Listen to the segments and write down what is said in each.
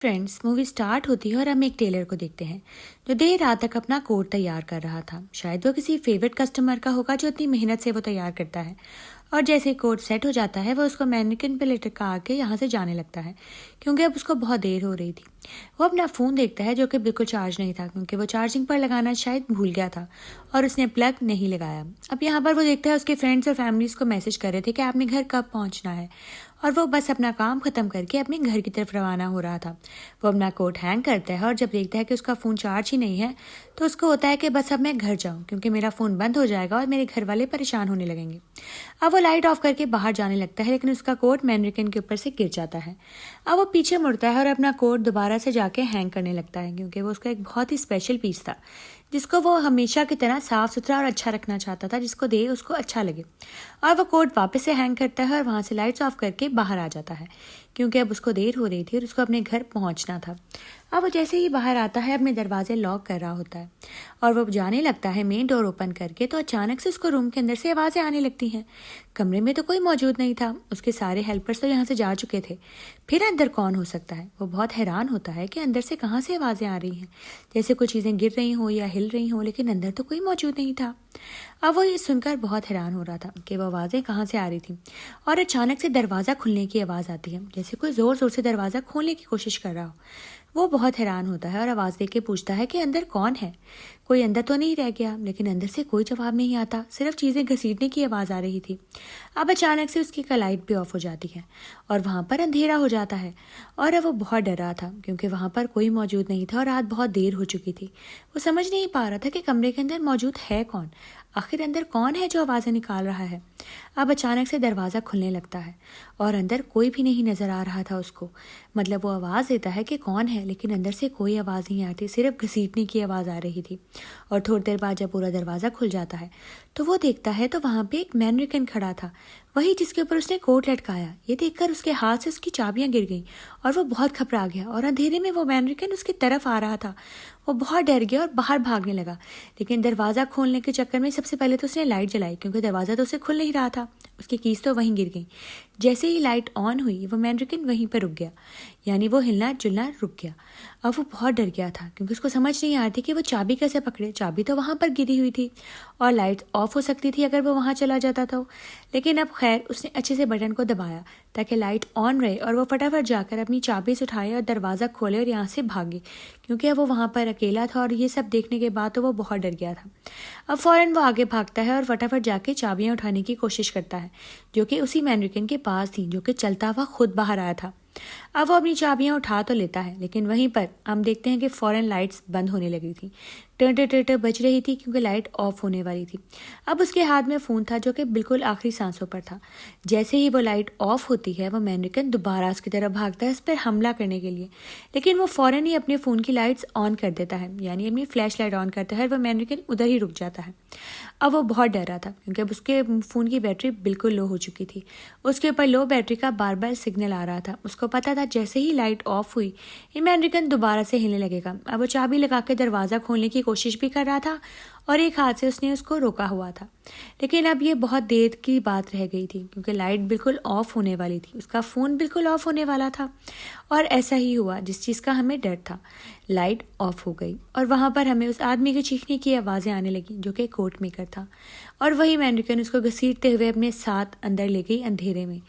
Friends movie start होती है और हम एक टेलर को देखते हैं जो देर रात तक अपना कोट तैयार कर रहा था। शायद वो किसी फेवरेट कस्टमर का होगा जो इतनी मेहनत से वो तैयार करता है। और जैसे कोट सेट हो जाता है वो उसको मैनिक्विन पे लटका के यहाँ से जाने लगता है क्योंकि अब उसको बहुत देर हो रही थी। वो अपना फ़ोन देखता है जो कि बिल्कुल चार्ज नहीं था क्योंकि वो चार्जिंग पर लगाना शायद भूल गया था और उसने प्लग नहीं लगाया। अब यहाँ पर वो देखता है उसके फ्रेंड्स और फैमिलीज़ को मैसेज कर रहे थे कि आपने घर कब पहुँचना है, और वो बस अपना काम ख़त्म करके अपने घर की तरफ रवाना हो रहा था। वो अपना कोट हैंग करता है और जब देखता है कि उसका फ़ोन चार्ज ही नहीं है तो उसको होता है कि बस अब मैं घर जाऊँ क्योंकि मेरा फ़ोन बंद हो जाएगा और मेरे घर वाले परेशान होने लगेंगे। अब वो लाइट ऑफ करके बाहर जाने लगता है लेकिन उसका कोट मैनरिकन के ऊपर से गिर जाता है। अब वो पीछे मुड़ता है और अपना कोट दोबारा से जाके हैंग करने लगता है क्योंकि वो उसका एक बहुत ही स्पेशल पीस था जिसको वो हमेशा की तरह साफ़ सुथरा और अच्छा रखना चाहता था, जिसको दे उसको अच्छा लगे। और वो कोट वापस से हैंग करता है और वहाँ से लाइट्स ऑफ करके बाहर आ जाता है क्योंकि अब उसको देर हो रही थी और उसको अपने घर पहुँचना था। अब वो जैसे ही बाहर आता है अपने दरवाजे लॉक कर रहा होता है और वो जाने लगता है मेन डोर ओपन करके, तो अचानक से उसको रूम के अंदर से आवाज़ें आने लगती हैं। कमरे में तो कोई मौजूद नहीं था, उसके सारे हेल्पर्स तो यहाँ से जा चुके थे। फिर अंदर कौन हो सकता है? वो बहुत हैरान होता है कि अंदर से कहाँ से आवाज़ें आ रही हैं, जैसे कुछ चीज़ें गिर रही हों या हिल रही हों, लेकिन अंदर तो कोई मौजूद नहीं था। अब वो ये सुनकर बहुत हैरान हो रहा था कि वो आवाज़ें कहाँ से आ रही थी। और अचानक से दरवाज़ा खुलने की आवाज़ आती है, जैसे कोई ज़ोर ज़ोर से दरवाज़ा खोलने की कोशिश कर रहा हो। वो बहुत हैरान होता है और आवाज़ दे के पूछता है कि अंदर कौन है, कोई अंदर तो नहीं रह गया। लेकिन अंदर से कोई जवाब नहीं आता, सिर्फ चीज़ें घसीटने की आवाज़ आ रही थी। अब अचानक से उसकी लाइट भी ऑफ हो जाती है और वहाँ पर अंधेरा हो जाता है। और अब वो बहुत डर रहा था क्योंकि वहाँ पर कोई मौजूद नहीं था और रात बहुत देर हो चुकी थी। वो समझ नहीं पा रहा था कि कमरे के अंदर मौजूद है कौन, आखिर अंदर कौन है जो आवाज़ें निकाल रहा है। अब अचानक से दरवाज़ा खुलने लगता है और अंदर कोई भी नहीं नज़र आ रहा था उसको। मतलब वो आवाज़ देता है कि कौन है, लेकिन अंदर से कोई आवाज़ नहीं आती, सिर्फ घसीटने की आवाज़ आ रही थी। और थोड़ी देर बाद जब पूरा दरवाज़ा खुल जाता है तो वो देखता है तो वहाँ पे एक मैनरिकन खड़ा था, वही जिसके ऊपर उसने कोट लटकाया। ये देखकर उसके हाथ से उसकी चाबियाँ गिर गईं और वो बहुत घबरा गया और अंधेरे में वो मैनरिकन उसकी तरफ आ रहा था। वो बहुत डर गया और बाहर भागने लगा, लेकिन दरवाज़ा खोलने के चक्कर में सबसे पहले तो उसने लाइट जलाई क्योंकि दरवाज़ा तो उसे खुल नहीं रहा था। उसकी कीज़ तो वहीं गिर गई। जैसे ही लाइट ऑन हुई वो मैनरिकन वहीं पर रुक गया, यानी वो हिलना जुलना रुक गया। अब वो बहुत डर गया था क्योंकि उसको समझ नहीं आ रही थी कि वो चाबी कैसे पकड़े। चाबी तो वहाँ पर गिरी हुई थी और लाइट ऑफ हो सकती थी अगर वो वहाँ चला जाता था। लेकिन अब खैर उसने अच्छे से बटन को दबाया ताकि लाइट ऑन रहे और वो फटाफट जाकर अपनी चाबी से उठाए और दरवाज़ा खोले और यहाँ से भागे क्योंकि अब वो वहाँ पर अकेला था। और ये सब देखने के बाद तो वो बहुत डर गया था। अब फ़ौरन वो आगे भागता है और फटाफट जाके चाबियाँ उठाने की कोशिश करता है जो कि उसी मैनरिकन के पास थी, जो कि चलता हुआ खुद बाहर आया था। अब वो अपनी चाबियां उठा तो लेता है लेकिन वहीं पर हम देखते हैं कि फ़ौरन लाइट्स बंद होने लगी थी। टर टर टर बज रही थी क्योंकि लाइट ऑफ होने वाली थी। अब उसके हाथ में फ़ोन था जो कि बिल्कुल आखिरी सांसों पर था। जैसे ही वो लाइट ऑफ होती है वो मैनरिकन दोबारा उसकी तरफ भागता है उस पर हमला करने के लिए, लेकिन वो फ़ौरन ही अपने फ़ोन की लाइट्स ऑन कर देता है, यानी अपनी फ्लैश लाइट ऑन करता है और वो मैनरिकन उधर ही रुक जाता है। अब वो बहुत डर रहा था क्योंकि अब उसके फ़ोन की बैटरी बिल्कुल लो हो चुकी थी। उसके ऊपर लो बैटरी का बार बार सिग्नल आ रहा था। उसको पता था जैसे ही लाइट ऑफ हुई ये मैनरिकन दोबारा से हिलने लगेगा। अब वो चाबी लगा के दरवाज़ा खोलने की कोशिश भी कर रहा था और एक हाथ से उसने उसको रोका हुआ था। लेकिन अब ये बहुत देर की बात रह गई थी क्योंकि लाइट बिल्कुल ऑफ होने वाली थी, उसका फ़ोन बिल्कुल ऑफ होने वाला था। और ऐसा ही हुआ जिस चीज़ का हमें डर था, लाइट ऑफ हो गई और वहाँ पर हमें उस आदमी के चीखने की आवाज़ें आने लगी जो कि कोट मेकर था। और वही मैनरिकन उसको घसीटते हुए अपने साथ अंदर ले गई अंधेरे में।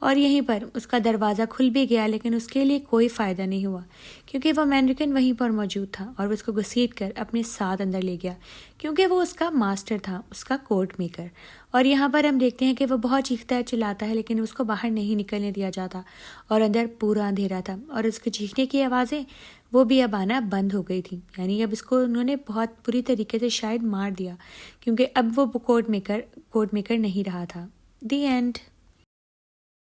और यहीं पर उसका दरवाज़ा खुल भी गया लेकिन उसके लिए कोई फ़ायदा नहीं हुआ क्योंकि वो मैनरिकन वहीं पर मौजूद था और उसको घसीट कर अपने साथ अंदर ले गया क्योंकि वो उसका मास्टर था, उसका कोट मेकर। और यहाँ पर हम देखते हैं कि वो बहुत चीखता है चिल्लाता है लेकिन उसको बाहर नहीं निकलने दिया जाता और अंदर पूरा अंधेरा था और उसके चीखने की आवाज़ें वो भी अब आना बंद हो गई थी, यानी अब इसको उन्होंने बहुत बुरी तरीके से शायद मार दिया क्योंकि अब वो कोट मेकर नहीं रहा था। दी एंड।